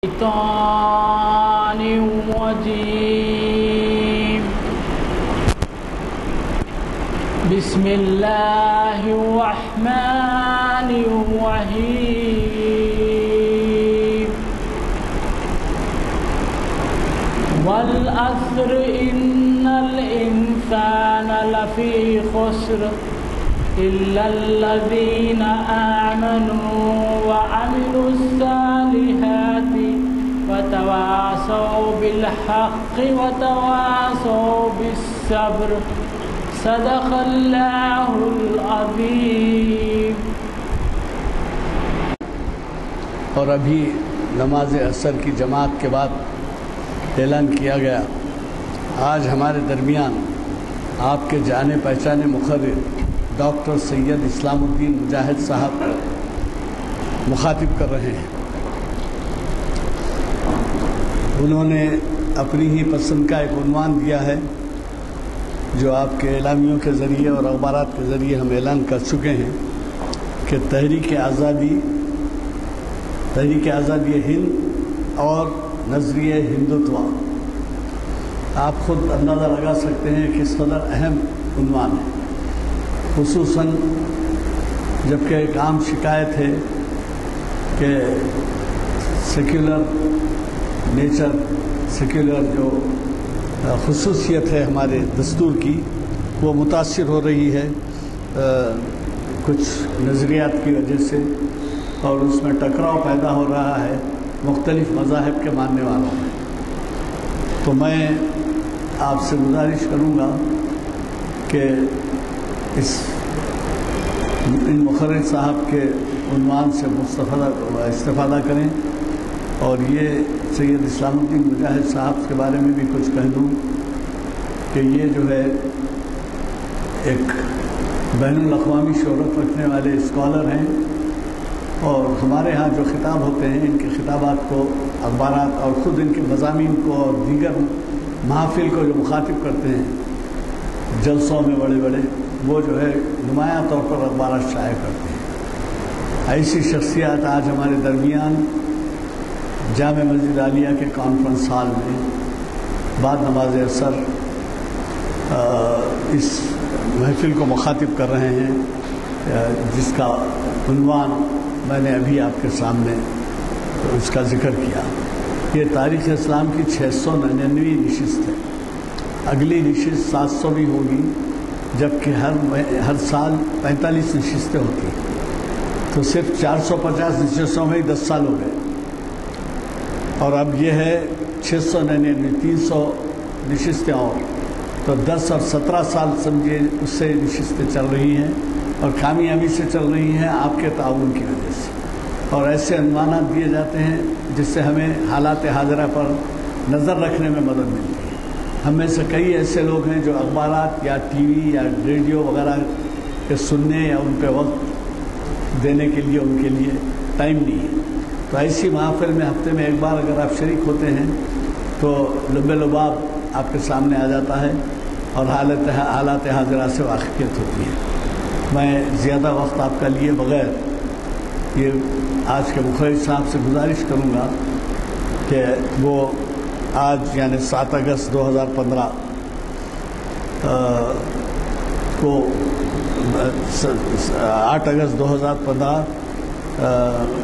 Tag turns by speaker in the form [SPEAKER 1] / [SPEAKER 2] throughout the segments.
[SPEAKER 1] الشيطان الرجيم. بسم الله الرحمن الرحيم. والعصر إن الإنسان لفي خسر إلا الذين آمنوا وعملوا الصالحات وتواصوا بالحق وتواصوا بالصبر. صدق اللہ العظیم.
[SPEAKER 2] اور ابھی نماز عصر کی جماعت کے بعد اعلان کیا گیا، آج ہمارے درمیان آپ کے جانے پہچانے مقرر ڈاکٹر سید اسلام الدین مجاہد صاحب مخاطب کر رہے ہیں. انہوں نے اپنی ہی پسند کا ایک عنوان دیا ہے جو آپ کے اعلامیوں کے ذریعے اور اخبارات کے ذریعے ہم اعلان کر چکے ہیں کہ تحریک آزادی ہند اور نظریہ ہندوتوا. آپ خود اندازہ لگا سکتے ہیں کہ کس قدر اہم عنوان ہے، خصوصاً جبکہ ایک عام شکایت ہے کہ سیکولر نیچر، سیکولر جو خصوصیت ہے ہمارے دستور کی، وہ متاثر ہو رہی ہے کچھ نظریات کی وجہ سے، اور اس میں ٹکراؤ پیدا ہو رہا ہے مختلف مذاہب کے ماننے والوں میں. تو میں آپ سے گزارش کروں گا کہ ان مقرر صاحب کے عنوان سے استفادہ کریں، اور یہ سید اسلام الدین مجاہد صاحب کے بارے میں بھی کچھ کہہ دوں کہ یہ جو ہے ایک بین الاقوامی شہرت رکھنے والے اسکالر ہیں، اور ہمارے ہاں جو خطاب ہوتے ہیں ان کے خطابات کو اخبارات اور خود ان کے مضامین کو اور دیگر محافل کو جو مخاطب کرتے ہیں جلسوں میں بڑے بڑے، وہ جو ہے نمایاں طور پر اخبارات شائع کرتے ہیں. ایسی شخصیات آج ہمارے درمیان جامع مسجد عالیہ کے کانفرنس ہال میں بعد نماز عصر اس محفل کو مخاطب کر رہے ہیں، جس کا عنوان میں نے ابھی آپ کے سامنے اس کا ذکر کیا. یہ تاریخ اسلام کی 699ویں نشست ہے. اگلی نشست 700ویں ہوگی، جبکہ ہر سال 45 نشستیں ہوتی ہیں، تو صرف 450 نشستوں میں ہی 10 سال ہو گئے. اور اب یہ ہے 699، 300 نشستیں اور، تو 10 اور 17 سال سمجھے اس سے نشستیں چل رہی ہیں، اور کامیابی سے چل رہی ہیں آپ کے تعاون کی وجہ سے. اور ایسے عنوانات دیے جاتے ہیں جس سے ہمیں حالات حاضرہ پر نظر رکھنے میں مدد ملتی ہے. ہم میں سے کئی ایسے لوگ ہیں جو اخبارات یا ٹی وی یا ریڈیو وغیرہ کے سننے یا ان پہ وقت دینے کے لیے ان کے لیے ٹائم نہیں ہے. تو ایسی محافل میں ہفتے میں ایک بار اگر آپ شریک ہوتے ہیں تو لب لباب آپ کے سامنے آ جاتا ہے اور حالات حاضرہ سے واقفیت ہوتی ہے. میں زیادہ وقت آپ کا لیے بغیر یہ آج کے مخرج صاحب سے گزارش کروں گا کہ وہ آج یعنی 7 اگست 2015 کو 8 اگست 2015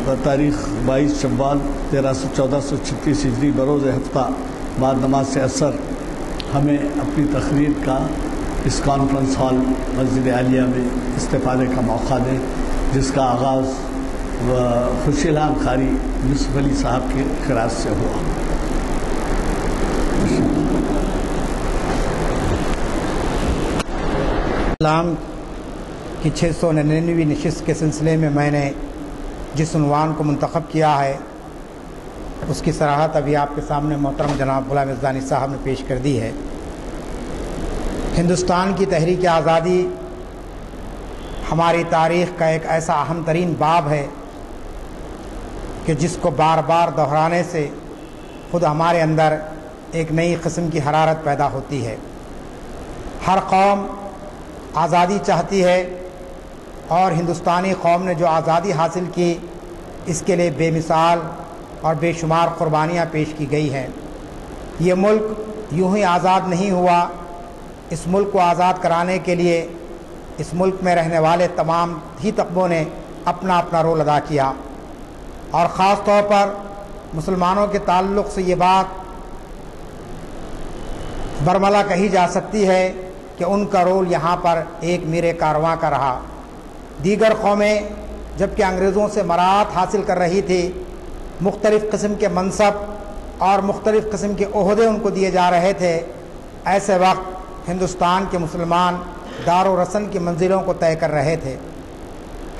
[SPEAKER 2] بتاریخ 22 شوال 1436 ہجری بروز ہفتہ بعد نماز عصر ہمیں اپنی تقریر کا اس کانفرنس ہال مسجد عالیہ میں استفادے کا موقع دیں، جس کا آغاز خوشی لام قاری یوسف علی صاحب کے خراج سے ہوا.
[SPEAKER 3] اسلام کی 699ویں نشست کے سلسلے میں میں نے جس عنوان کو منتخب کیا ہے اس کی صراحت ابھی آپ کے سامنے محترم جناب غلام عزانی صاحب نے پیش کر دی ہے. ہندوستان کی تحریک آزادی ہماری تاریخ کا ایک ایسا اہم ترین باب ہے کہ جس کو بار بار دہرانے سے خود ہمارے اندر ایک نئی قسم کی حرارت پیدا ہوتی ہے. ہر قوم آزادی چاہتی ہے اور ہندوستانی قوم نے جو آزادی حاصل کی اس کے لیے بے مثال اور بے شمار قربانیاں پیش کی گئی ہیں۔ یہ ملک یوں ہی آزاد نہیں ہوا، اس ملک کو آزاد کرانے کے لیے اس ملک میں رہنے والے تمام ہی طبقوں نے اپنا اپنا رول ادا کیا، اور خاص طور پر مسلمانوں کے تعلق سے یہ بات برملا کہی جا سکتی ہے کہ ان کا رول یہاں پر ایک میر کارواں کا رہا۔ دیگر قومیں جبکہ انگریزوں سے مراعات حاصل کر رہی تھی، مختلف قسم کے منصب اور مختلف قسم کے عہدے ان کو دیے جا رہے تھے، ایسے وقت ہندوستان کے مسلمان دار و رسن کی منزلوں کو طے کر رہے تھے۔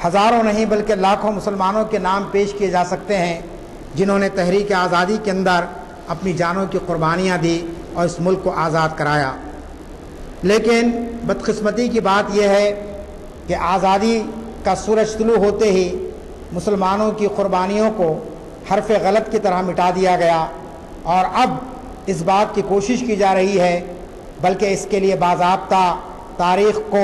[SPEAKER 3] ہزاروں نہیں بلکہ لاکھوں مسلمانوں کے نام پیش کیے جا سکتے ہیں جنہوں نے تحریک آزادی کے اندر اپنی جانوں کی قربانیاں دی اور اس ملک کو آزاد کرایا۔ لیکن بدقسمتی کی بات یہ ہے کہ آزادی کا سورج طلوع ہوتے ہی مسلمانوں کی قربانیوں کو حرف غلط کی طرح مٹا دیا گیا، اور اب اس بات کی کوشش کی جا رہی ہے، بلکہ اس کے لیے باضابطہ تاریخ کو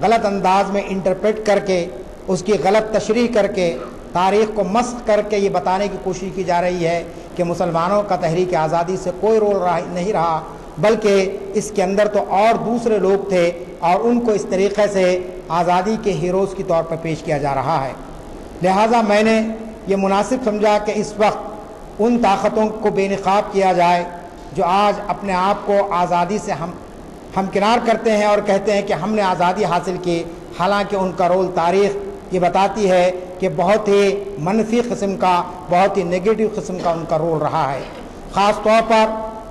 [SPEAKER 3] غلط انداز میں انٹرپریٹ کر کے، اس کی غلط تشریح کر کے، تاریخ کو مسخ کر کے یہ بتانے کی کوشش کی جا رہی ہے کہ مسلمانوں کا تحریک آزادی سے کوئی رول نہیں رہا، بلکہ اس کے اندر تو اور دوسرے لوگ تھے، اور ان کو اس طریقے سے آزادی کے ہیروز کی طور پر پیش کیا جا رہا ہے۔ لہٰذا میں نے یہ مناسب سمجھا کہ اس وقت ان طاقتوں کو بے نقاب کیا جائے جو آج اپنے آپ کو آزادی سے ہمکنار کرتے ہیں اور کہتے ہیں کہ ہم نے آزادی حاصل کی، حالانکہ ان کا رول تاریخ یہ بتاتی ہے کہ بہت ہی منفی قسم کا، بہت ہی نیگیٹو قسم کا ان کا رول رہا ہے۔ خاص طور پر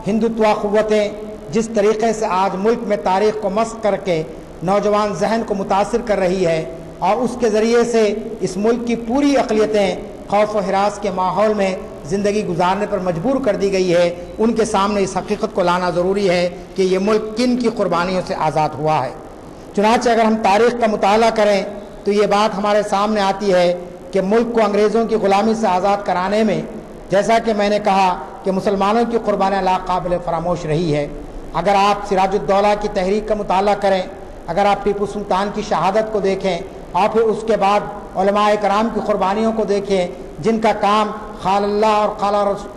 [SPEAKER 3] ہندوتوا قوتیں جس طریقے سے آج ملک میں تاریخ کو مسخ کر کے نوجوان ذہن کو متاثر کر رہی ہے، اور اس کے ذریعے سے اس ملک کی پوری اقلیتیں خوف و ہراس کے ماحول میں زندگی گزارنے پر مجبور کر دی گئی ہے، ان کے سامنے اس حقیقت کو لانا ضروری ہے کہ یہ ملک کن کی قربانیوں سے آزاد ہوا ہے۔ چنانچہ اگر ہم تاریخ کا مطالعہ کریں تو یہ بات ہمارے سامنے آتی ہے کہ ملک کو انگریزوں کی غلامی سے آزاد کرانے میں، جیسا کہ میں نے کہا کہ مسلمانوں کی قربانیاں لاقابل فراموش رہی ہے۔ اگر آپ سراج الدولہ کی تحریک کا مطالعہ کریں، اگر آپ ٹیپو سلطان کی شہادت کو دیکھیں، اور پھر اس کے بعد علماء کرام کی قربانیوں کو دیکھیں، جن کا کام قال اللہ اور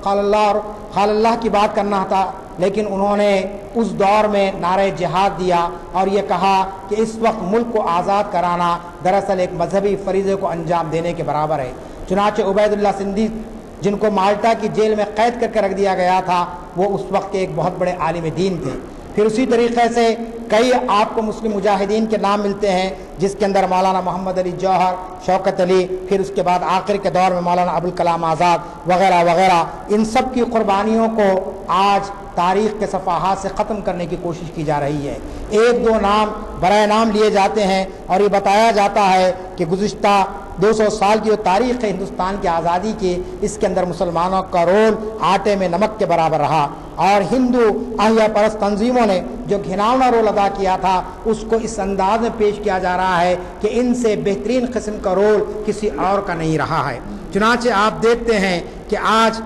[SPEAKER 3] قال اللہ کی بات کرنا تھا، لیکن انہوں نے اس دور میں نعرہ جہاد دیا اور یہ کہا کہ اس وقت ملک کو آزاد کرانا دراصل ایک مذہبی فریضے کو انجام دینے کے برابر ہے۔ چنانچہ عبید اللہ سندھی، جن کو مالٹا کی جیل میں قید کر کے رکھ دیا گیا تھا، وہ اس وقت کے ایک بہت بڑے عالم دین تھے۔ پھر اسی طریقے سے کئی آپ کو مسلم مجاہدین کے نام ملتے ہیں، جس کے اندر مولانا محمد علی جوہر، شوکت علی، پھر اس کے بعد آخر کے دور میں مولانا ابوالکلام آزاد وغیرہ وغیرہ، ان سب کی قربانیوں کو آج تاریخ کے صفحات سے ختم کرنے کی کوشش کی جا رہی ہے۔ ایک دو نام برائے نام لیے جاتے ہیں اور یہ بتایا جاتا ہے کہ گزشتہ 200 سال کی جو تاریخ ہے ہندوستان کی آزادی کی، اس کے اندر مسلمانوں کا رول آٹے میں نمک کے برابر رہا، اور ہندو احیا پرست تنظیموں نے جو گھناؤنا رول ادا کیا تھا اس کو اس انداز میں پیش کیا جا رہا ہے کہ ان سے بہترین قسم کا رول کسی اور کا نہیں رہا ہے۔ چنانچہ آپ دیکھتے ہیں کہ آج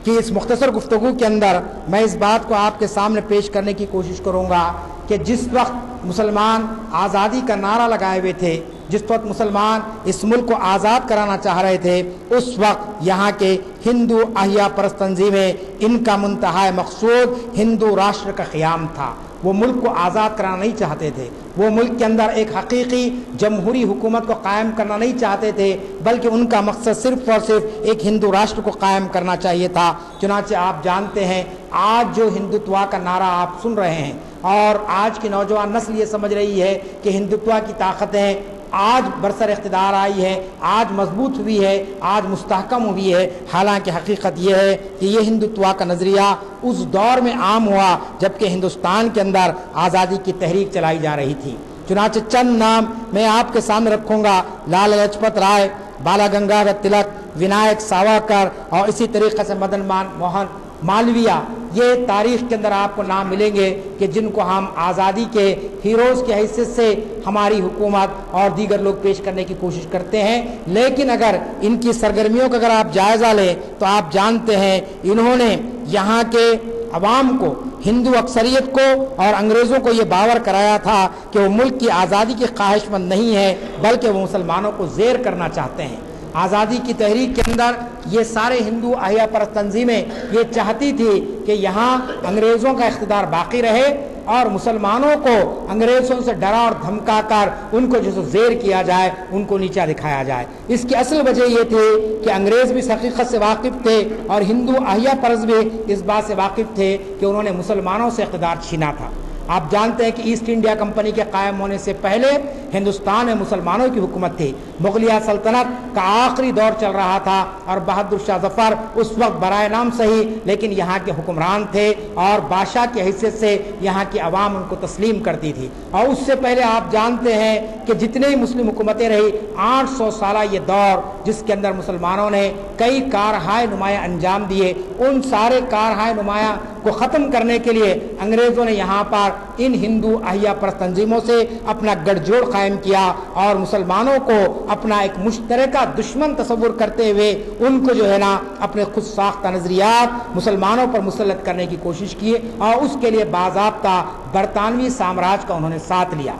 [SPEAKER 3] کی اس مختصر گفتگو کے اندر میں اس بات کو آپ کے سامنے پیش کرنے کی کوشش کروں گا کہ جس وقت مسلمان آزادی کا نعرہ لگائے ہوئے تھے، جس وقت مسلمان اس ملک کو آزاد کرانا چاہ رہے تھے، اس وقت یہاں کے ہندو احیا پرست تنظیمیں، ان کا منتہا مقصود ہندو راشٹر کا قیام تھا۔ وہ ملک کو آزاد کرانا نہیں چاہتے تھے، وہ ملک کے اندر ایک حقیقی جمہوری حکومت کو قائم کرنا نہیں چاہتے تھے، بلکہ ان کا مقصد صرف اور صرف ایک ہندو راشٹر کو قائم کرنا چاہیے تھا۔ چنانچہ آپ جانتے ہیں آج جو ہندوتوا کا نعرہ آپ سن رہے ہیں، اور آج کی نوجوان نسل یہ سمجھ رہی ہے کہ ہندوتوا کی طاقتیں آج برسر اقتدار آئی ہے، آج مضبوط ہوئی ہے، آج مستحکم ہوئی ہے، حالانکہ حقیقت یہ ہے کہ یہ ہندوتوا کا نظریہ اس دور میں عام ہوا جبکہ ہندوستان کے اندر آزادی کی تحریک چلائی جا رہی تھی۔ چنانچہ چند نام میں آپ کے سامنے رکھوں گا: لال لاجپت رائے، بالا گنگادھر تلک، ونائک ساورکر، اور اسی طریقے سے مدن موہن مالویہ۔ یہ تاریخ کے اندر آپ کو نام ملیں گے کہ جن کو ہم آزادی کے ہیروز کی حیثیت سے ہماری حکومت اور دیگر لوگ پیش کرنے کی کوشش کرتے ہیں، لیکن اگر ان کی سرگرمیوں کا اگر آپ جائزہ لیں تو آپ جانتے ہیں انہوں نے یہاں کے عوام کو، ہندو اکثریت کو اور انگریزوں کو یہ باور کرایا تھا کہ وہ ملک کی آزادی کی خواہش مند نہیں ہے، بلکہ وہ مسلمانوں کو زیر کرنا چاہتے ہیں۔ آزادی کی تحریک کے اندر یہ سارے ہندو احیا پرست تنظیمیں یہ چاہتی تھی کہ یہاں انگریزوں کا اقتدار باقی رہے اور مسلمانوں کو انگریزوں سے ڈرا اور دھمکا کر ان کو جسے زیر کیا جائے، ان کو نیچا دکھایا جائے۔ اس کی اصل وجہ یہ تھی کہ انگریز بھی اس حقیقت سے واقف تھے اور ہندو احیا پرست بھی اس بات سے واقف تھے کہ انہوں نے مسلمانوں سے اقتدار چھینا تھا۔ آپ جانتے ہیں کہ ایسٹ انڈیا کمپنی کے قائم ہونے سے پہلے ہندوستان میں مسلمانوں کی حکومت تھی۔ مغلیہ سلطنت کا آخری دور چل رہا تھا اور بہادر شاہ ظفر اس وقت برائے نام صحیح لیکن یہاں کے حکمران تھے اور بادشاہ کی حیثیت سے یہاں کی عوام ان کو تسلیم کرتی تھی۔ اور اس سے پہلے آپ جانتے ہیں کہ جتنے ہی مسلم حکومتیں رہی 800 سالہ یہ دور جس کے اندر مسلمانوں نے کئی کارہائے نمایاں انجام دیے، ان سارے کارہائے نمایاں کو ختم کرنے کے لیے انگریزوں نے یہاں پر ان ہندو احیا پرست تنظیموں سے اپنا گٹھ جوڑ قائم کیا اور مسلمانوں کو اپنا ایک مشترکہ دشمن تصور کرتے ہوئے ان کو جو ہے نا اپنے خود ساختہ نظریات مسلمانوں پر مسلط کرنے کی کوشش کی اور اس کے لیے باضابطہ برطانوی سامراج کا انہوں نے ساتھ لیا۔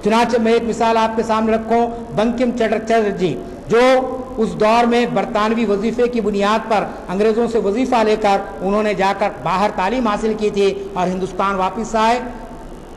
[SPEAKER 3] چنانچہ میں ایک مثال آپ کے سامنے رکھوں، بنکم چندر چٹرجی جو اس دور میں برطانوی وظیفے کی بنیاد پر انگریزوں سے وظیفہ لے کر انہوں نے جا کر باہر تعلیم حاصل کی تھی اور ہندوستان واپس آئے،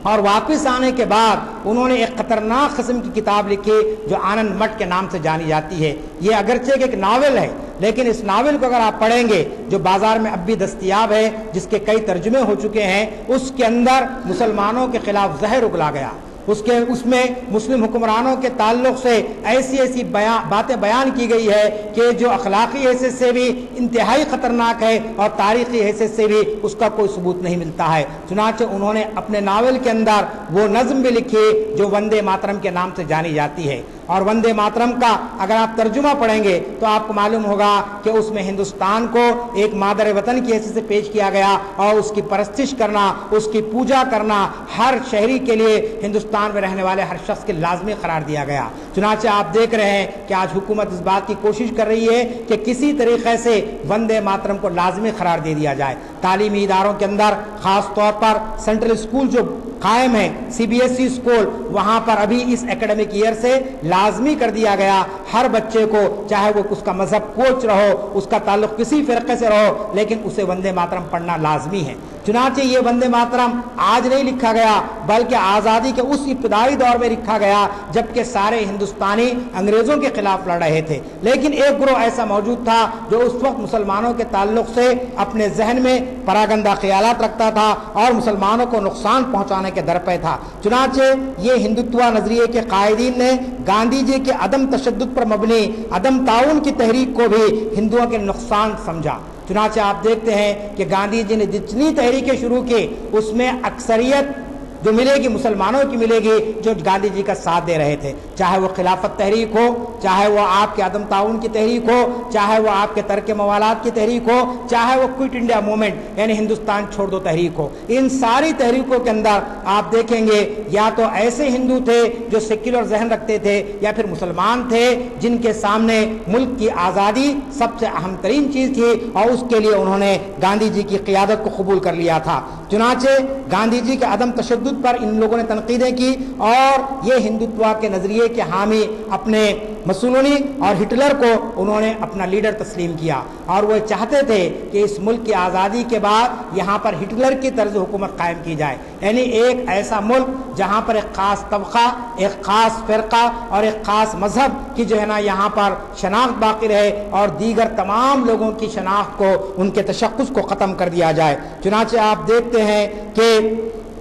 [SPEAKER 3] اور واپس آنے کے بعد انہوں نے ایک خطرناک قسم کی کتاب لکھی جو آنند مٹھ کے نام سے جانی جاتی ہے۔ یہ اگرچہ ایک ناول ہے لیکن اس ناول کو اگر آپ پڑھیں گے جو بازار میں اب بھی دستیاب ہے، جس کے کئی ترجمے ہو چکے ہیں، اس کے اندر مسلمانوں کے خلاف زہر اگلا گیا۔ اس میں مسلم حکمرانوں کے تعلق سے ایسی باتیں بیان کی گئی ہے کہ جو اخلاقی حیثیت سے بھی انتہائی خطرناک ہے اور تاریخی حیثیت سے بھی اس کا کوئی ثبوت نہیں ملتا ہے۔ چنانچہ انہوں نے اپنے ناول کے اندر وہ نظم بھی لکھی جو وندے ماترم کے نام سے جانی جاتی ہے، اور وندے ماترم کا اگر آپ ترجمہ پڑھیں گے تو آپ کو معلوم ہوگا کہ اس میں ہندوستان کو ایک مادر وطن کی حیثیت سے پیش کیا گیا اور اس کی پرستش کرنا، اس کی پوجا کرنا ہر شہری کے لیے ہندوستان میں رہنے والے ہر شخص کے لازمی قرار دیا گیا۔ چنانچہ آپ دیکھ رہے ہیں کہ آج حکومت اس بات کی کوشش کر رہی ہے کہ کسی طریقے سے وندے ماترم کو لازمی قرار دے دیا جائے۔ تعلیمی اداروں کے اندر خاص طور پر سینٹرل اسکول جو قائم ہے، CBSE اسکول، وہاں پر ابھی اس اکیڈمک ایئر سے لازمی کر دیا گیا ہر بچے کو، چاہے وہ اس کا مذہب کوچ رہو، اس کا تعلق کسی فرقے سے رہو، لیکن اسے وندے ماترم پڑھنا لازمی ہے۔ چنانچہ یہ وندے ماترم آج نہیں لکھا گیا بلکہ آزادی کے اس ابتدائی دور میں لکھا گیا جبکہ سارے ہندوستانی انگریزوں کے خلاف لڑ رہے تھے، لیکن ایک گروہ ایسا موجود تھا جو اس وقت مسلمانوں کے تعلق سے اپنے ذہن میں پراگندہ خیالات رکھتا تھا اور مسلمانوں کو نقصان پہنچانے کے در پہ تھا۔ چنانچہ یہ ہندوتوا نظریے کے قائدین نے گاندھی جی کے عدم تشدد پر مبنی عدم تعاون کی تحریک کو بھی ہندوؤں کے نقصان سمجھا۔ چنانچہ آپ دیکھتے ہیں کہ گاندھی جی نے جتنی تحریکیں شروع کی اس میں اکثریت جو ملے گی مسلمانوں کی ملے گی جو گاندھی جی کا ساتھ دے رہے تھے، چاہے وہ خلافت تحریک ہو، چاہے وہ آپ کے عدم تعاون کی تحریک ہو، چاہے وہ آپ کے ترک موالات کی تحریک ہو، چاہے وہ کوئٹ انڈیا موومنٹ یعنی ہندوستان چھوڑ دو تحریک ہو۔ ان ساری تحریکوں کے اندر آپ دیکھیں گے یا تو ایسے ہندو تھے جو سیکولر ذہن رکھتے تھے یا پھر مسلمان تھے جن کے سامنے ملک کی آزادی سب سے اہم ترین چیز تھی اور اس کے لیے انہوں نے گاندھی جی کی قیادت کو قبول کر لیا تھا۔ چنانچہ گاندھی جی کے عدم تشدد پر ان لوگوں نے تنقیدیں کی اور یہ ہندوتوا کے نظریے کے حامی اپنے مسولینی اور ہٹلر کو انہوں نے اپنا لیڈر تسلیم کیا اور وہ چاہتے تھے کہ اس ملک کی آزادی کے بعد یہاں پر ہٹلر کی طرز حکومت قائم کی جائے، یعنی ایک ایسا ملک جہاں پر ایک خاص طبقہ، ایک خاص فرقہ اور ایک خاص مذہب کی جو ہے نا یہاں پر شناخت باقی رہے اور دیگر تمام لوگوں کی شناخت کو، ان کے تشخص کو ختم کر دیا جائے۔ چنانچہ آپ دیکھتے ہیں کہ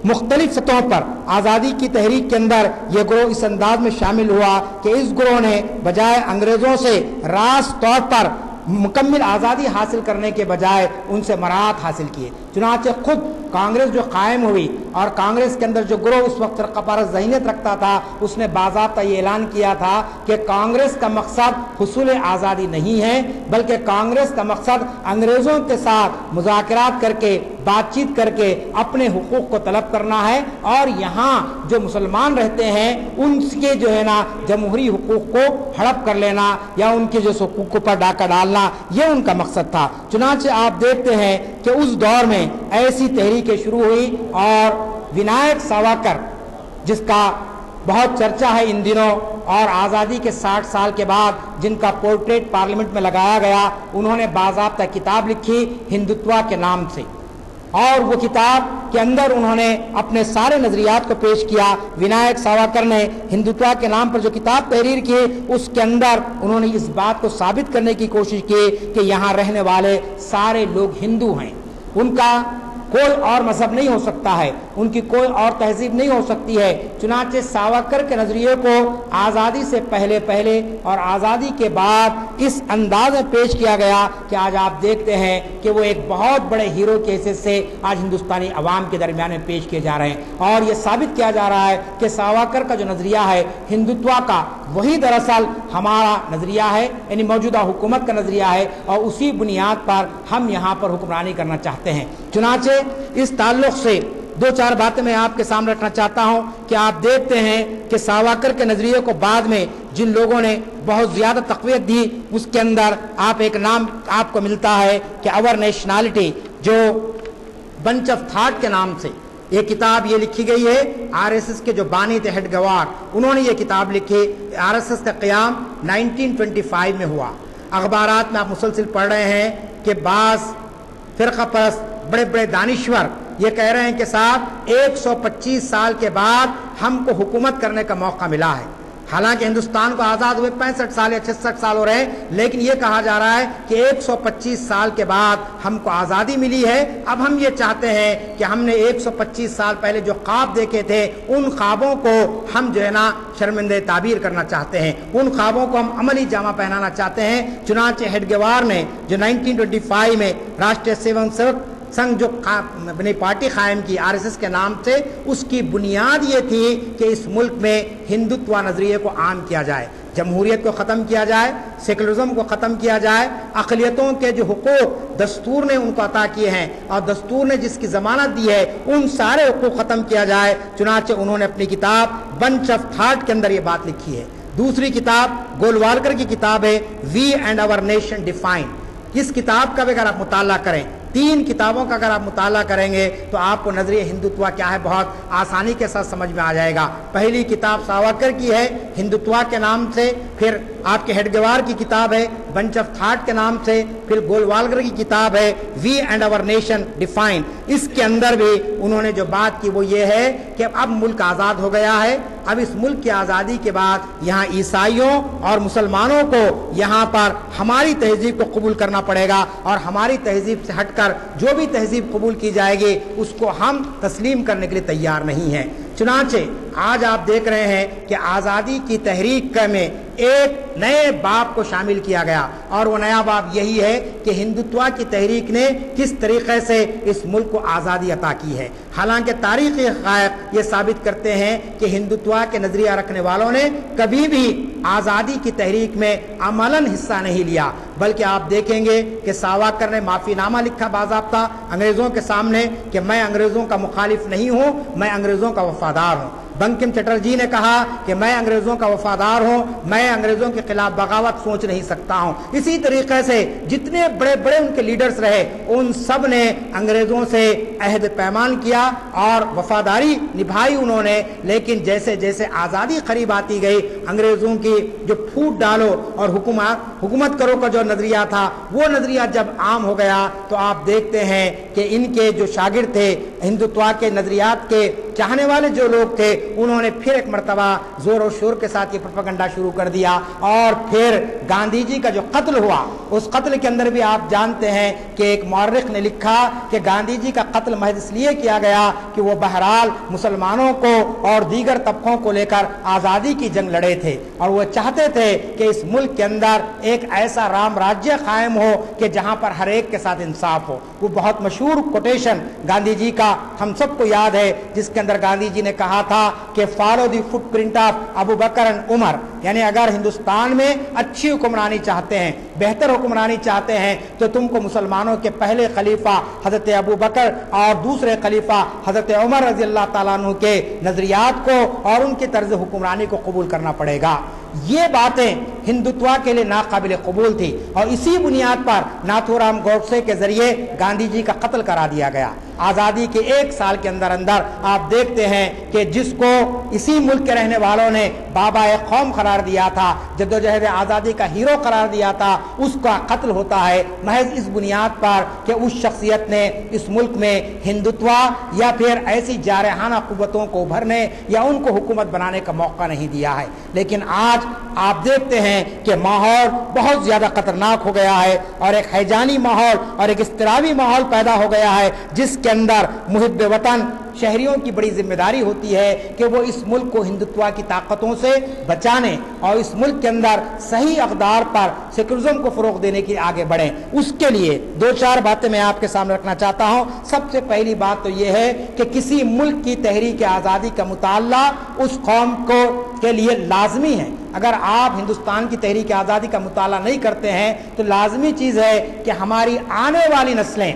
[SPEAKER 3] مختلف سطحوں پر آزادی کی تحریک کے اندر یہ گروہ اس انداز میں شامل ہوا کہ اس گروہ نے بجائے انگریزوں سے راست طور پر مکمل آزادی حاصل کرنے کے بجائے ان سے مراعات حاصل کیے۔ چنانچہ خود کانگریس جو قائم ہوئی اور کانگریس کے اندر جو گروہ اس وقت فرقہ پرست ذہنیت رکھتا تھا اس نے باضابطہ یہ اعلان کیا تھا کہ کانگریس کا مقصد حصول آزادی نہیں ہے بلکہ کانگریس کا مقصد انگریزوں کے ساتھ مذاکرات کر کے، بات چیت کر کے اپنے حقوق کو طلب کرنا ہے اور یہاں جو مسلمان رہتے ہیں ان کے جو ہے نا جمہوری حقوق کو ہڑپ کر لینا یا ان کے جو حقوق پر ڈاکہ ڈالنا، یہ ان کا مقصد تھا۔ چنانچہ آپ دیکھتے ہیں کہ اس دور میں ایسی تحریکیں شروع ہوئی اور ونائک ساورکر جس کا بہت چرچا ہے ان دنوں، اور آزادی کے 60 سال کے بعد جن کا پورٹریٹ پارلیمنٹ میں لگایا گیا، انہوں نے باضابطہ کتاب لکھی ہندوتوا کے نام سے، اور وہ کتاب کے اندر انہوں نے اپنے سارے نظریات کو پیش کیا۔ ونائک ساورکر نے ہندوتوا کے نام پر جو کتاب تحریر کی، اس کے اندر انہوں نے اس بات کو ثابت کرنے کی کوشش کی کہ یہاں رہنے والے سارے لوگ ہندو ہیں، ان کا کوئی اور مذہب نہیں ہو سکتا ہے، ان کی کوئی اور تہذیب نہیں ہو سکتی ہے۔ چنانچہ ساورکر کے نظریے کو آزادی سے پہلے اور آزادی کے بعد اس انداز میں پیش کیا گیا کہ آج آپ دیکھتے ہیں کہ وہ ایک بہت بڑے ہیرو کے حیثیت سے آج ہندوستانی عوام کے درمیان میں پیش کیے جا رہے ہیں، اور یہ ثابت کیا جا رہا ہے کہ ساورکر کا جو نظریہ ہے ہندوتوا کا، وہی دراصل ہمارا نظریہ ہے، یعنی موجودہ حکومت کا نظریہ ہے، اور اسی بنیاد پر ہم یہاں پر حکمرانی کرنا چاہتے ہیں۔ چنانچہ اس تعلق سے دو چار باتیں میں آپ کے سامنے رکھنا چاہتا ہوں کہ آپ دیکھتے ہیں کہ ساورکر کے نظریے کو بعد میں جن لوگوں نے بہت زیادہ تقویت دی، اس کے اندر آپ ایک نام آپ کو ملتا ہے کہ اور نیشنالٹی، جو بنچ آف تھاٹ کے نام سے یہ کتاب یہ لکھی گئی ہے۔ آر ایس ایس کے جو بانی تھے ہیڈ گوار، انہوں نے یہ کتاب لکھی۔ آر ایس ایس کا قیام 1925 میں ہوا۔ اخبارات میں آپ مسلسل پڑھ رہے ہیں کہ بعض فرقہ پرست بڑے بڑے دانشور یہ کہہ رہے ہیں کہ صاحب 125 سال کے بعد ہم کو حکومت کرنے کا موقع ملا ہے۔ حالانکہ ہندوستان کو آزاد ہوئے 65 سال یا 66 سال ہو رہے ہیں، لیکن یہ کہا جا رہا ہے کہ 125 سال کے بعد ہم کو آزادی ملی ہے۔ اب ہم یہ چاہتے ہیں کہ ہم نے 125 سال پہلے جو خواب دیکھے تھے، ان خوابوں کو ہم جو ہے نا شرمندہ تعبیر کرنا چاہتے ہیں، ان خوابوں کو ہم عملی جامہ پہنانا چاہتے ہیں۔ چنانچہ ہیڈگوار نے جو 1925 میں راشٹریہ سیوک سنگھ جو اپنی پارٹی قائم کی آر ایس ایس کے نام سے، اس کی بنیاد یہ تھی کہ اس ملک میں ہندوتوا نظریے کو عام کیا جائے، جمہوریت کو ختم کیا جائے، سیکولرزم کو ختم کیا جائے، اقلیتوں کے جو حقوق دستور نے ان کو عطا کیے ہیں اور دستور نے جس کی ضمانت دی ہے، ان سارے حقوق ختم کیا جائے۔ چنانچہ انہوں نے اپنی کتاب بنچ آف تھاٹ کے اندر یہ بات لکھی ہے۔ دوسری کتاب گولوالکر کی کتاب ہے وی اینڈ آور نیشن ڈیفائن۔ اس کتاب کا بھی اگر آپ مطالعہ کریں، 3 کتابوں کا اگر آپ مطالعہ کریں گے تو آپ کو نظریہ ہندوتوا کیا ہے بہت آسانی کے ساتھ سمجھ میں آ جائے گا۔ پہلی کتاب ساورکر کی ہے ہندوتوا کے نام سے، پھر آپ کے ہیڈگوار کی کتاب ہے بنچ آف تھاٹ کے نام سے، پھر گولوالکر کی کتاب ہے وی اینڈ آور نیشن ڈیفائن۔ اس کے اندر بھی انہوں نے جو بات کی وہ یہ ہے کہ اب ملک آزاد ہو گیا ہے، اب اس ملک کی آزادی کے بعد یہاں عیسائیوں اور مسلمانوں کو یہاں پر ہماری تہذیب کو قبول کرنا پڑے گا، اور ہماری تہذیب سے ہٹ کر جو بھی تہذیب قبول کی جائے گی اس کو ہم تسلیم کرنے کے لیے تیار نہیں ہیں۔ چنانچہ آج آپ دیکھ رہے ہیں کہ آزادی کی تحریک میں ایک نئے باب کو شامل کیا گیا، اور وہ نیا باب یہی ہے کہ ہندوتوا کی تحریک نے کس طریقے سے اس ملک کو آزادی عطا کی ہے۔ حالانکہ تاریخی حقائق یہ ثابت کرتے ہیں کہ ہندوتوا کے نظریہ رکھنے والوں نے کبھی بھی آزادی کی تحریک میں عملاً حصہ نہیں لیا، بلکہ آپ دیکھیں گے کہ ساورکر نے معافی نامہ لکھا باضابطہ انگریزوں کے سامنے کہ میں انگریزوں کا مخالف نہیں ہوں، میں انگریزوں کا وفادار ہوں۔ بنکم چٹرجی نے کہا کہ میں انگریزوں کا وفادار ہوں، میں انگریزوں کے خلاف بغاوت سوچ نہیں سکتا ہوں۔ اسی طریقے سے جتنے بڑے بڑے ان کے لیڈرز رہے، ان سب نے انگریزوں سے عہد پیمان کیا اور وفاداری نبھائی انہوں نے، لیکن جیسے جیسے آزادی قریب آتی گئی، انگریزوں کی جو پھوٹ ڈالو اور حکومت کرو کا جو نظریہ تھا، وہ نظریہ جب عام ہو گیا تو آپ دیکھتے ہیں کہ ان کے جو شاگرد تھے، ہندوتوا کے نظریات کے چاہنے والے جو لوگ تھے، انہوں نے پھر ایک مرتبہ زور و شور کے ساتھ یہ پروپیگنڈا شروع کر دیا، اور پھر گاندھی جی کا جو قتل ہوا، اس قتل کے اندر بھی آپ جانتے ہیں کہ ایک مورخ نے لکھا کہ گاندھی جی کا قتل محض اس لیے کیا گیا کہ وہ بہرحال مسلمانوں کو اور دیگر طبقوں کو لے کر آزادی کی جنگ لڑے تھے، اور وہ چاہتے تھے کہ اس ملک کے اندر ایک ایسا رام راجیہ قائم ہو کہ جہاں پر ہر ایک کے ساتھ انصاف ہو۔ وہ بہت مشہور کوٹیشن گاندھی جی کا ہم سب کو یاد ہے، جس کے اندر گاندھی جی نے کہا تھا کہ follow the footprint of Abu Bakr and Umar, یعنی اگر ہندوستان میں اچھی حکمرانی چاہتے ہیں، بہتر حکمرانی چاہتے ہیں، تو تم کو مسلمانوں کے پہلے خلیفہ حضرت ابو بکر اور دوسرے خلیفہ حضرت عمر رضی اللہ تعالیٰ عنہ کے نظریات کو اور ان کی طرز حکمرانی کو قبول کرنا پڑے گا۔ یہ باتیں ہندوتوا کے لیے ناقابل قبول تھی، اور اسی بنیاد پر ناتھو رام گوڈسے کے ذریعے گاندھی جی کا قتل کرا دیا گیا۔ آزادی کے 1 سال کے اندر آپ دیکھتے ہیں کہ جس کو اسی ملک کے رہنے والوں نے بابا قوم قرار دیا تھا، جدوجہد آزادی کا ہیرو قرار دیا تھا، اس کا قتل ہوتا ہے محض اس بنیاد پر کہ اس شخصیت نے اس ملک میں ہندوتوا یا پھر ایسی جارحانہ قوتوں کو ابھرنے یا ان کو حکومت بنانے کا موقع نہیں دیا ہے۔ لیکن آج آپ دیکھتے ہیں کہ ماحول بہت زیادہ خطرناک ہو گیا ہے اور ایک ہیجانی ماحول اور ایک اضطرابی ماحول پیدا ہو گیا ہے، جس کے اندر محب وطن شہریوں کی بڑی ذمہ داری ہوتی ہے کہ وہ اس ملک کو ہندوتوا کی طاقتوں سے بچانے اور اس ملک کے اندر صحیح اقدار پر سیکولرزم کو فروغ دینے کے آگے بڑھیں۔ اس کے لیے 2-4 باتیں میں آپ کے سامنے رکھنا چاہتا ہوں۔ سب سے پہلی بات تو یہ ہے کہ کسی ملک کی تحریک آزادی کا مطالعہ اس قوم کو کے لیے لازمی ہے۔ اگر آپ ہندوستان کی تحریک آزادی کا مطالعہ نہیں کرتے ہیں تو لازمی چیز ہے کہ ہماری آنے والی نسلیں،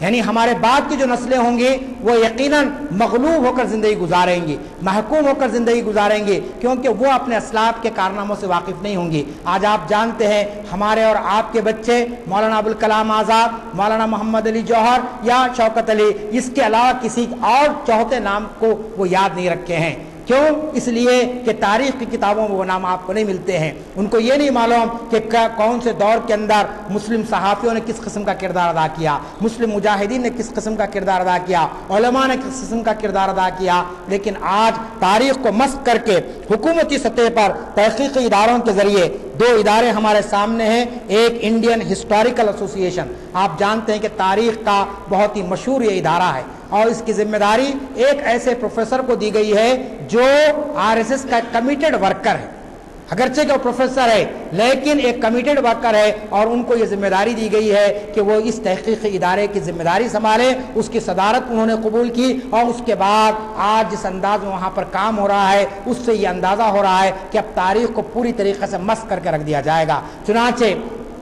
[SPEAKER 3] یعنی ہمارے بعد کی جو نسلیں ہوں گی، وہ یقیناً مغلوب ہو کر زندگی گزاریں گی، محکوم ہو کر زندگی گزاریں گی، کیونکہ وہ اپنے اسلاف کے کارناموں سے واقف نہیں ہوں گی۔ آج آپ جانتے ہیں ہمارے اور آپ کے بچے مولانا ابوالکلام آزاد، مولانا محمد علی جوہر یا شوکت علی، اس کے علاوہ کسی اور چوتھے نام کو وہ یاد نہیں رکھے ہیں۔ کیوں؟ اس لیے کہ تاریخ کی کتابوں میں وہ نام آپ کو نہیں ملتے ہیں۔ ان کو یہ نہیں معلوم کہ کون سے دور کے اندر مسلم صحافیوں نے کس قسم کا کردار ادا کیا، مسلم مجاہدین نے کس قسم کا کردار ادا کیا، علماء نے کس قسم کا کردار ادا کیا۔ لیکن آج تاریخ کو مسخ کر کے حکومتی سطح پر تحقیقی اداروں کے ذریعے 2 ادارے ہمارے سامنے ہیں۔ ایک انڈین ہسٹوریکل ایسوسی ایشن، آپ جانتے ہیں کہ تاریخ کا بہت ہی مشہور یہ ادارہ ہے، اور اس کی ذمہ داری ایک ایسے پروفیسر کو دی گئی ہے جو RSS کا کمیٹڈ ورکر ہے۔ اگرچہ کہ وہ پروفیسر ہے لیکن ایک کمیٹڈ ورکر ہے، اور ان کو یہ ذمہ داری دی گئی ہے کہ وہ اس تحقیقی ادارے کی ذمہ داری سنبھالیں۔ اس کی صدارت انہوں نے قبول کی، اور اس کے بعد آج جس انداز میں وہاں پر کام ہو رہا ہے اس سے یہ اندازہ ہو رہا ہے کہ اب تاریخ کو پوری طریقے سے مسخ کر کے رکھ دیا جائے گا۔ چنانچہ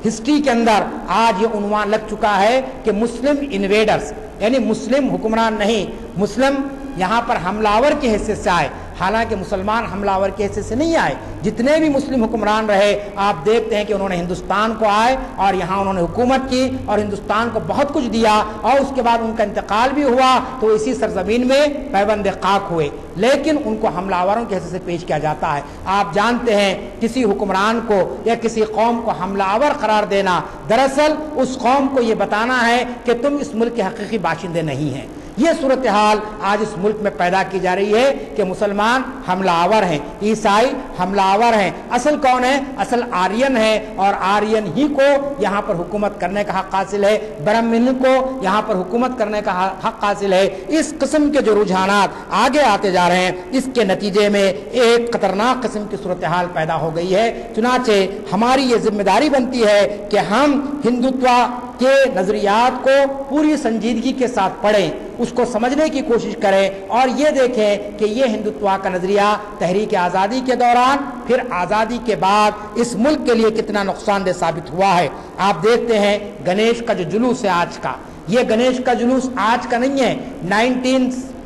[SPEAKER 3] ہسٹری کے اندر آج یہ عنوان لگ چکا ہے کہ مسلم انویڈرز، یعنی مسلم حکمران نہیں، مسلم یہاں پر حملاور کی حیثیت سے آئے، حالانکہ مسلمان حملاور کی حیثیت سے نہیں آئے۔ جتنے بھی مسلم حکمران رہے آپ دیکھتے ہیں کہ انہوں نے ہندوستان کو آئے اور یہاں انہوں نے حکومت کی اور ہندوستان کو بہت کچھ دیا، اور اس کے بعد ان کا انتقال بھی ہوا تو اسی سرزمین میں پیوند خاک ہوئے، لیکن ان کو حملاوروں کی حیثیت سے پیش کیا جاتا ہے۔ آپ جانتے ہیں کسی حکمران کو یا کسی قوم کو حملاور قرار دینا دراصل اس قوم کو یہ بتانا ہے کہ تم اس ملک کے حقیقی باشندے نہیں ہیں۔ یہ صورتحال آج اس ملک میں پیدا کی جا رہی ہے کہ مسلمان حملہ آور ہیں، عیسائی حملہ آور ہیں۔ اصل کون ہے؟ اصل آرین ہے، اور آرین ہی کو یہاں پر حکومت کرنے کا حق حاصل ہے، برہمن کو یہاں پر حکومت کرنے کا حق حاصل ہے۔ اس قسم کے جو رجحانات آگے آتے جا رہے ہیں، اس کے نتیجے میں ایک خطرناک قسم کی صورتحال پیدا ہو گئی ہے۔ چنانچہ ہماری یہ ذمہ داری بنتی ہے کہ ہم ہندوتوا کے نظریات کو پوری سنجیدگی کے ساتھ پڑھیں، اس کو سمجھنے کی کوشش کریں، اور یہ دیکھیں کہ یہ ہندوتوا کا نظریہ تحریک آزادی کے دوران پھر آزادی کے بعد اس ملک کے لیے کتنا نقصان دہ ثابت ہوا ہے۔ آپ دیکھتے ہیں گنیش کا جو جلوس ہے آج کا، یہ گنیش کا جلوس آج کا نہیں ہے،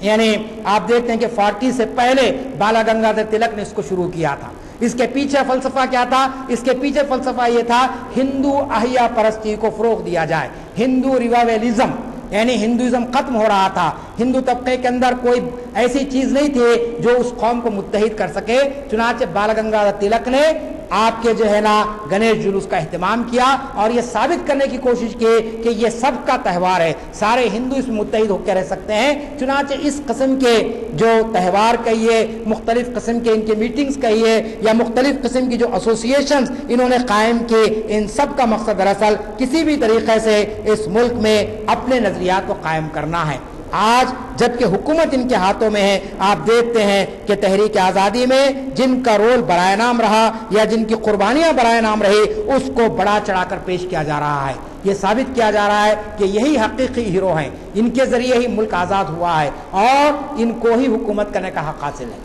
[SPEAKER 3] یعنی آپ دیکھتے ہیں کہ 40 سے پہلے بالا گنگادھر تلک نے اس کو شروع کیا تھا۔ اس کے پیچھے فلسفہ کیا تھا؟ اس کے پیچھے فلسفہ یہ تھا ہندو احیا پرستی کو فروغ دیا جائے، ہندو ریوائولزم، یعنی ہندوازم ختم ہو رہا تھا، ہندو طبقے کے اندر کوئی ایسی چیز نہیں تھی جو اس قوم کو متحد کر سکے۔ چنانچہ بالا گنگادھر تلک نے آپ کے جو ہے نا گنیش جلوس کا اہتمام کیا اور یہ ثابت کرنے کی کوشش کی کہ یہ سب کا تہوار ہے، سارے ہندو اس میں متحد ہو کے رہ سکتے ہیں۔ چنانچہ اس قسم کے جو تہوار کہیے، مختلف قسم کے ان کے میٹنگز کہیے، یا مختلف قسم کی جو ایسوسیشنز انہوں نے قائم کی، ان سب کا مقصد دراصل کسی بھی طریقے سے اس ملک میں اپنے نظریات کو قائم کرنا ہے۔ آج جبکہ حکومت ان کے ہاتھوں میں ہے، آپ دیکھتے ہیں کہ تحریک آزادی میں جن کا رول برائے نام رہا یا جن کی قربانیاں برائے نام رہی، اس کو بڑا چڑھا کر پیش کیا جا رہا ہے۔ یہ ثابت کیا جا رہا ہے کہ یہی حقیقی ہیرو ہیں، ان کے ذریعے ہی ملک آزاد ہوا ہے اور ان کو ہی حکومت کرنے کا حق حاصل ہے۔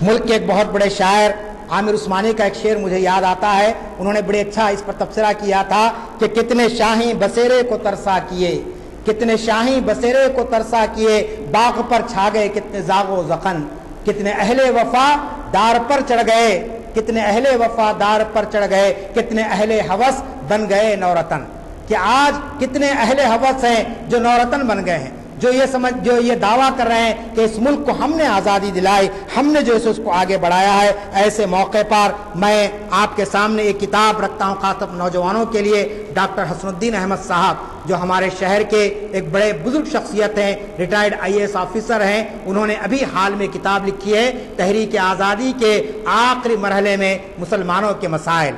[SPEAKER 3] ملک کے ایک بہت بڑے شاعر عامر عثمانی کا ایک شعر مجھے یاد آتا ہے، انہوں نے بڑے اچھا اس پر تبصرہ کیا تھا کہ کتنے شاہی بسیرے کو ترسا کیے، کتنے شاہی بسیرے کو ترسا کیے، باغ پر چھا گئے کتنے زاغ و زخن، کتنے اہل وفا دار پر چڑھ گئے، کتنے اہل وفا دار پر چڑھ گئے، کتنے اہل ہوس بن گئے نورتن۔ کہ آج کتنے اہل ہوس ہیں جو نورتن بن گئے ہیں، جو یہ دعویٰ کر رہے ہیں کہ اس ملک کو ہم نے آزادی دلائی، ہم نے جو اس کو آگے بڑھایا ہے۔ ایسے موقع پر میں آپ کے سامنے ایک کتاب رکھتا ہوں خاص طور نوجوانوں کے لیے۔ ڈاکٹر حسن الدین احمد صاحب جو ہمارے شہر کے ایک بڑے بزرگ شخصیت ہیں، ریٹائرڈ IAS آفیسر ہیں، انہوں نے ابھی حال میں کتاب لکھی ہے تحریک آزادی کے آخری مرحلے میں مسلمانوں کے مسائل۔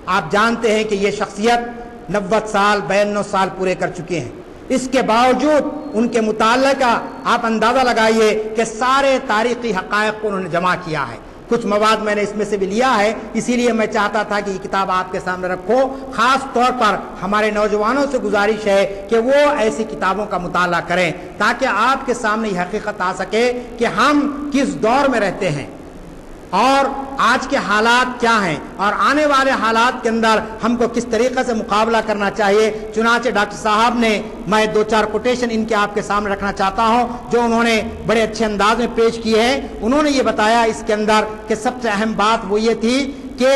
[SPEAKER 3] آپ جانتے ہیں کہ یہ شخصیت 90 سال 92 سال پورے کر چکے ہیں، اس کے باوجود ان کے متعلقہ آپ اندازہ لگائیے کہ سارے تاریخی حقائق کو انہوں نے جمع کیا ہے۔ کچھ مواد میں نے اس میں سے بھی لیا ہے، اسی لیے میں چاہتا تھا کہ یہ کتاب آپ کے سامنے رکھو۔ خاص طور پر ہمارے نوجوانوں سے گزارش ہے کہ وہ ایسی کتابوں کا مطالعہ کریں تاکہ آپ کے سامنے یہ حقیقت آ سکے کہ ہم کس دور میں رہتے ہیں اور آج کے حالات کیا ہیں اور آنے والے حالات کے اندر ہم کو کس طریقے سے مقابلہ کرنا چاہیے۔ چنانچہ ڈاکٹر صاحب نے، میں 2-4 کوٹیشن ان کے آپ کے سامنے رکھنا چاہتا ہوں جو انہوں نے بڑے اچھے انداز میں پیش کی ہے۔ انہوں نے یہ بتایا اس کے اندر کہ سب سے اہم بات وہ یہ تھی کہ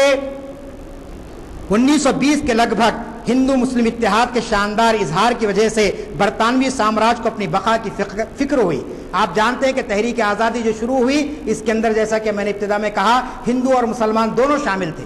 [SPEAKER 3] 1920 کے لگ بھگ ہندو مسلم اتحاد کے شاندار اظہار کی وجہ سے برطانوی سامراج کو اپنی بقا کی فکر ہوئی۔ آپ جانتے ہیں کہ تحریک آزادی جو شروع ہوئی اس کے اندر جیسا کہ میں نے ابتدا میں کہا ہندو اور مسلمان دونوں شامل تھے،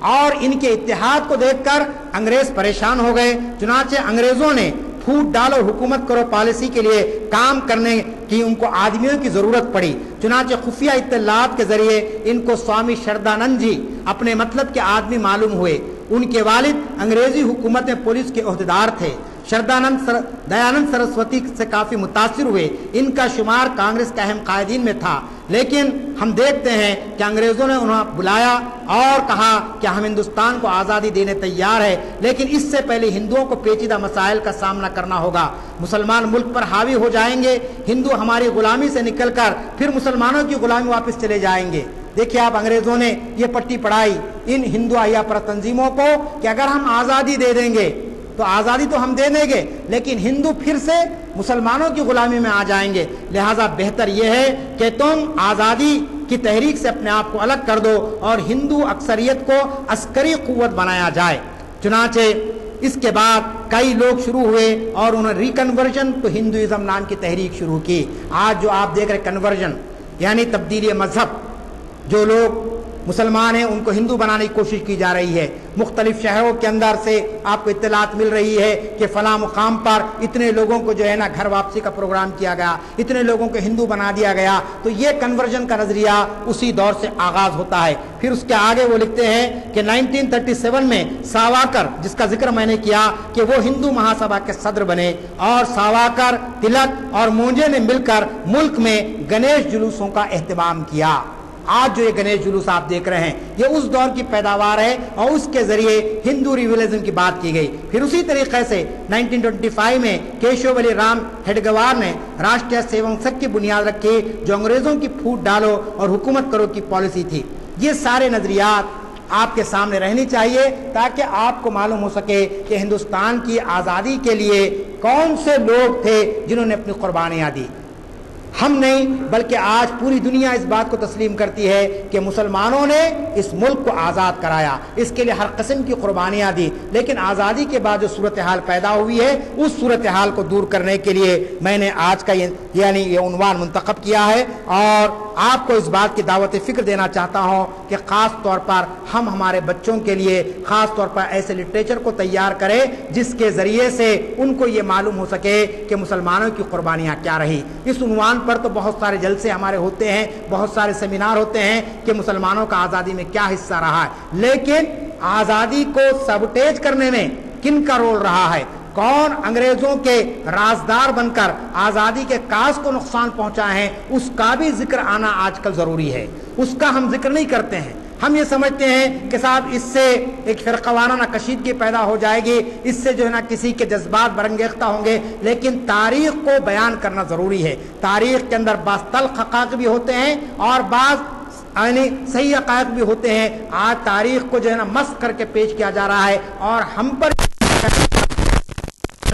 [SPEAKER 3] اور ان کے اتحاد کو دیکھ کر انگریز پریشان ہو گئے۔ چنانچہ انگریزوں نے پھوٹ ڈالو حکومت کرو پالیسی کے لیے کام کرنے کی ان کو آدمیوں کی ضرورت پڑی۔ چنانچہ خفیہ اطلاعات کے ذریعے ان کو سوامی شردانند جی اپنے مطلب کے آدمی معلوم ہوئے۔ ان کے والد انگریزی حکومت میں پولیس کے عہدیدار تھے۔ دیانند سرسوتی سے کافی متاثر ہوئے، ان کا شمار کانگریس کے اہم قائدین میں تھا، لیکن ہم دیکھتے ہیں کہ انگریزوں نے انہیں بلایا اور کہا کہ ہم ہندوستان کو آزادی دینے تیار ہے، لیکن اس سے پہلے ہندوؤں کو پیچیدہ مسائل کا سامنا کرنا ہوگا۔ مسلمان ملک پر حاوی ہو جائیں گے، ہندو ہماری غلامی سے نکل کر پھر مسلمانوں کی غلامی واپس چلے جائیں گے۔ دیکھیے آپ، انگریزوں نے یہ پٹی پڑھائی ان ہندو احیا پر تنظیموں کو کہ اگر ہم آزادی دے دیں گے تو آزادی تو ہم دے دیں گے، لیکن ہندو پھر سے مسلمانوں کی غلامی میں آ جائیں گے، لہٰذا بہتر یہ ہے کہ تم آزادی کی تحریک سے اپنے آپ کو الگ کر دو اور ہندو اکثریت کو عسکری قوت بنایا جائے۔ چنانچہ اس کے بعد کئی لوگ شروع ہوئے اور انہوں نے ریکنورژن ٹو ہندوازم نام کی تحریک شروع کی۔ آج جو آپ دیکھ رہے کنورژن یعنی تبدیلی مذہب، جو لوگ مسلمان ہیں ان کو ہندو بنانے کی کوشش کی جا رہی ہے۔ مختلف شہروں کے اندر سے آپ کو اطلاعات مل رہی ہے کہ فلاں مقام پر اتنے لوگوں کو جو ہے نا گھر واپسی کا پروگرام کیا گیا، اتنے لوگوں کو ہندو بنا دیا گیا۔ تو یہ کنورژن کا نظریہ اسی دور سے آغاز ہوتا ہے۔ پھر اس کے آگے وہ لکھتے ہیں کہ 1937 میں ساواکر، جس کا ذکر میں نے کیا کہ وہ ہندو مہاسبھا کے صدر بنے، اور ساواکر، تلک اور مونجے نے مل کر ملک میں گنیش جلوسوں کا اہتمام کیا۔ آج جو یہ گنیش جلوس آپ دیکھ رہے ہیں یہ اس دور کی پیداوار ہے اور اس کے ذریعے ہندو ریویلزم کی بات کی گئی۔ پھر اسی طریقے سے 1925 میں کیشو ولی رام ہیڈگوار نے راشٹریہ سیوک سنگھ کی بنیاد رکھی جو انگریزوں کی پھوٹ ڈالو اور حکومت کرو کی پالیسی تھی۔ یہ سارے نظریات آپ کے سامنے رہنی چاہیے تاکہ آپ کو معلوم ہو سکے کہ ہندوستان کی آزادی کے لیے کون سے لوگ تھے جنہوں نے اپنی قربانیاں دی۔ ہم نہیں بلکہ آج پوری دنیا اس بات کو تسلیم کرتی ہے کہ مسلمانوں نے اس ملک کو آزاد کرایا، اس کے لیے ہر قسم کی قربانیاں دی، لیکن آزادی کے بعد جو صورتحال پیدا ہوئی ہے اس صورتحال کو دور کرنے کے لیے میں نے آج کا یہ عنوان منتخب کیا ہے، اور آپ کو اس بات کی دعوت فکر دینا چاہتا ہوں کہ خاص طور پر ہم ہمارے بچوں کے لیے خاص طور پر ایسے لٹریچر کو تیار کریں جس کے ذریعے سے ان کو یہ معلوم ہو سکے کہ مسلمانوں کی قربانیاں کیا رہی۔ اس عنوان پر تو بہت سارے جلسے ہمارے ہوتے ہیں، بہت سارے سیمینار ہوتے ہیں کہ مسلمانوں کا آزادی میں کیا حصہ رہا ہے، لیکن آزادی کو سبوٹیج کرنے میں کن کا رول رہا ہے، کون انگریزوں کے رازدار بن کر آزادی کے کاز کو نقصان پہنچائے ہیں، اس کا بھی ذکر آنا آج کل ضروری ہے۔ اس کا ہم ذکر نہیں کرتے ہیں۔ ہم یہ سمجھتے ہیں کہ صاحب اس سے ایک فرقہ وارانہ کشیدگی پیدا ہو جائے گی، اس سے جو ہے نا کسی کے جذبات برانگیختہ ہوں گے، لیکن تاریخ کو بیان کرنا ضروری ہے۔ تاریخ کے اندر بعض تلخ حقائق بھی ہوتے ہیں اور بعض صحیح حقائق بھی ہوتے ہیں۔ آج تاریخ کو جو ہے نا مسخ کر کے پیش کیا جا رہا ہے اور ہم پر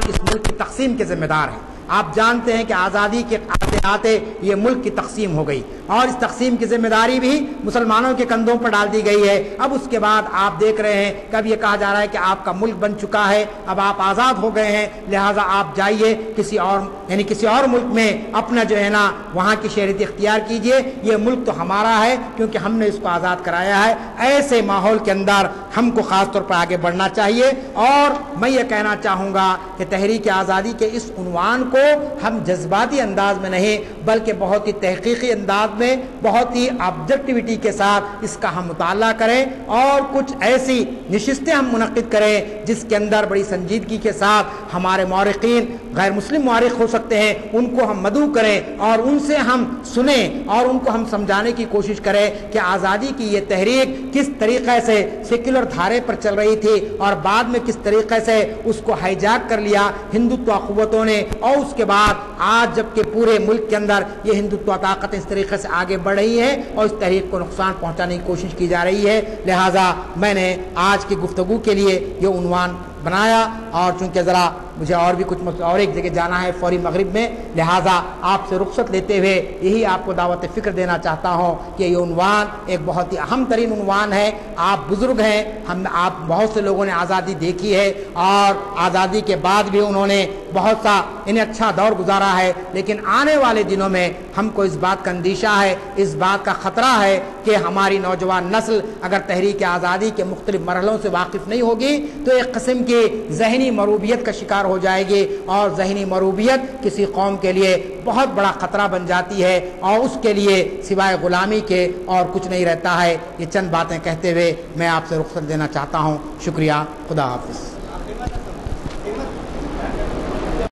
[SPEAKER 3] اس ملک کی تقسیم کے ذمہ دار ہیں۔ آپ جانتے ہیں کہ آزادی کے آتے آتے یہ ملک کی تقسیم ہو گئی۔ اور اس تقسیم کی ذمہ داری بھی مسلمانوں کے کندھوں پر ڈال دی گئی ہے۔ اب اس کے بعد آپ دیکھ رہے ہیں کہ اب یہ کہا جا رہا ہے کہ آپ کا ملک بن چکا ہے، اب آپ آزاد ہو گئے ہیں، لہٰذا آپ جائیے کسی اور ملک میں اپنا جو ہے نا وہاں کی شہریت اختیار کیجئے، یہ ملک تو ہمارا ہے کیونکہ ہم نے اس کو آزاد کرایا ہے۔ ایسے ماحول کے اندر ہم کو خاص طور پر آگے بڑھنا چاہیے، اور میں یہ کہنا چاہوں گا کہ تحریک آزادی کے اس عنوان کو ہم جذباتی انداز میں نہیں بلکہ بہت ہی تحقیقی انداز میں، بہت ہی آبجیکٹیوٹی کے ساتھ اس کا ہم مطالعہ کریں، اور کچھ ایسی نشستیں ہم منعقد کریں جس کے اندر بڑی سنجیدگی کے ساتھ ہمارے مورخین، غیر مسلم مورخ ہو سکتے ہیں، ان کو ہم مدعو کریں اور ان سے ہم سنیں اور ان کو ہم سمجھانے کی کوشش کریں کہ آزادی کی یہ تحریک کس طریقے سے سیکولر دھارے پر چل رہی تھی اور بعد میں کس طریقے سے اس کو ہائی جیک کر لیا ہندوتوا قوتوں نے، اور اس کے بعد آج جبکہ پورے ملک کے اندر یہ ہندوتوا طاقتیں اس طریقے سے آگے بڑھ رہی ہیں اور اس تحریک کو نقصان پہنچانے کی کوشش کی جا رہی ہے، لہٰذا میں نے آج کی گفتگو کے لیے یہ عنوان بنایا، اور چونکہ ذرا مجھے اور بھی کچھ اور ایک جگہ جانا ہے فوری مغرب میں، لہٰذا آپ سے رخصت لیتے ہوئے یہی آپ کو دعوت فکر دینا چاہتا ہوں کہ یہ عنوان ایک بہت ہی اہم ترین عنوان ہے۔ آپ بزرگ ہیں، آپ بہت سے لوگوں نے آزادی دیکھی ہے اور آزادی کے بعد بھی انہوں نے بہت سا انہیں اچھا دور گزارا ہے، لیکن آنے والے دنوں میں ہم کو اس بات کا اندیشہ ہے، اس بات کا خطرہ ہے کہ ہماری نوجوان نسل اگر تحریک آزادی کے مختلف مرحلوں سے واقف نہیں ہوگی تو ایک قسم کی ذہنی مروبیت کا شکار ہو جائے گی، اور ذہنی مروبیت کسی قوم کے لیے بہت بڑا خطرہ بن جاتی ہے اور اس کے لیے سوائے غلامی کے اور کچھ نہیں رہتا ہے۔ یہ چند باتیں کہتے ہوئے میں آپ سے رخصت دینا چاہتا ہوں، شکریہ، خدا حافظ۔